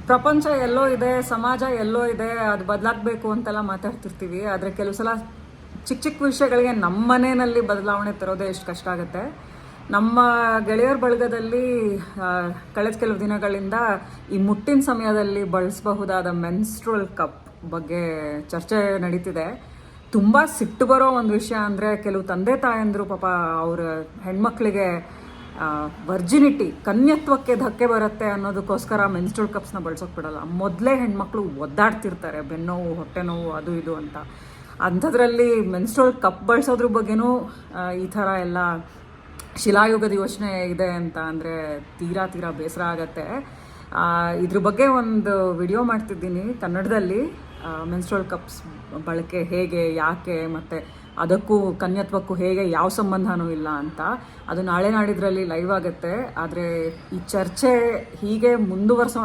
ಪ್ರಪಂಚ ಎಲ್ಲೋ ಇದೆ, ಸಮಾಜ ಎಲ್ಲೋ ಇದೆ, ಅದು ಬದಲಾಗಬೇಕು ಅಂತೆಲ್ಲ ಮಾತಾಡ್ತಿರ್ತೀವಿ. ಆದರೆ ಕೆಲವು ಸಲ ಚಿಕ್ಕ ಚಿಕ್ಕ ವಿಷಯಗಳಿಗೆ ನಮ್ಮ ಮನೆಯಲ್ಲಿ ಬದಲಾವಣೆ ತರೋದೇ ಎಷ್ಟು ಕಷ್ಟ ಆಗುತ್ತೆ. ನಮ್ಮ ಗೆಳೆಯರ ಬಳಗದಲ್ಲಿ ಕಳೆದ ಕೆಲವು ದಿನಗಳಿಂದ ಈ ಮುಟ್ಟಿನ ಸಮಯದಲ್ಲಿ ಬಳಸಬಹುದಾದ ಮೆನ್ಸ್ಟ್ರುವಲ್ ಕಪ್ ಬಗ್ಗೆ ಚರ್ಚೆ ನಡೀತಿದೆ. ತುಂಬ ಸಿಟ್ಟು ಬರೋ ಒಂದು ವಿಷಯ ಅಂದರೆ, ಕೆಲವು ತಂದೆ ತಾಯಂದರು ಪಾಪ ಅವ್ರ ಹೆಣ್ಮಕ್ಳಿಗೆ ವರ್ಜಿನಿಟಿ, ಕನ್ಯತ್ವಕ್ಕೆ ಧಕ್ಕೆ ಬರುತ್ತೆ ಅನ್ನೋದಕ್ಕೋಸ್ಕರ ಮೆನ್ಸ್ಟ್ರುವಲ್ ಕಪ್ಸ್ನ ಬಳಸೋಕೆ ಬಿಡಲ್ಲ. ಮೊದಲೇ ಹೆಣ್ಮಕ್ಳು ಒದ್ದಾಡ್ತಿರ್ತಾರೆ, ಬೆನ್ನೋವು, ಹೊಟ್ಟೆ ನೋವು, ಅದು ಇದು ಅಂತ. ಅಂಥದ್ರಲ್ಲಿ ಮೆನ್ಸ್ಟ್ರುವಲ್ ಕಪ್ ಬಳಸೋದ್ರ ಬಗ್ಗೆನೂ ಈ ಥರ ಎಲ್ಲ ಶಿಲಾಯುಗದ ಯೋಚನೆ ಇದೆ ಅಂತ ಅಂದರೆ ತೀರಾ ಬೇಸರ ಆಗತ್ತೆ. ಇದ್ರ ಬಗ್ಗೆ ಒಂದು ವಿಡಿಯೋ ಮಾಡ್ತಿದ್ದೀನಿ ಕನ್ನಡದಲ್ಲಿ. ಮೆನ್ಸ್ಟ್ರುವಲ್ ಕಪ್ಸ್ ಬಳಕೆ ಹೇಗೆ, ಯಾಕೆ, ಮತ್ತು ಅದಕ್ಕೂ ಕನ್ಯತ್ವಕ್ಕೂ ಹೇಗೆ ಯಾವ ಸಂಬಂಧನೂ ಇಲ್ಲ ಅಂತ. ಅದು ನಾಳೆ ನಾಡಿದ್ರಲ್ಲಿ ಲೈವ್ ಆಗುತ್ತೆ. ಆದರೆ ಈ ಚರ್ಚೆ ಹೀಗೆ ಮುಂದುವರ್ಸೋಣ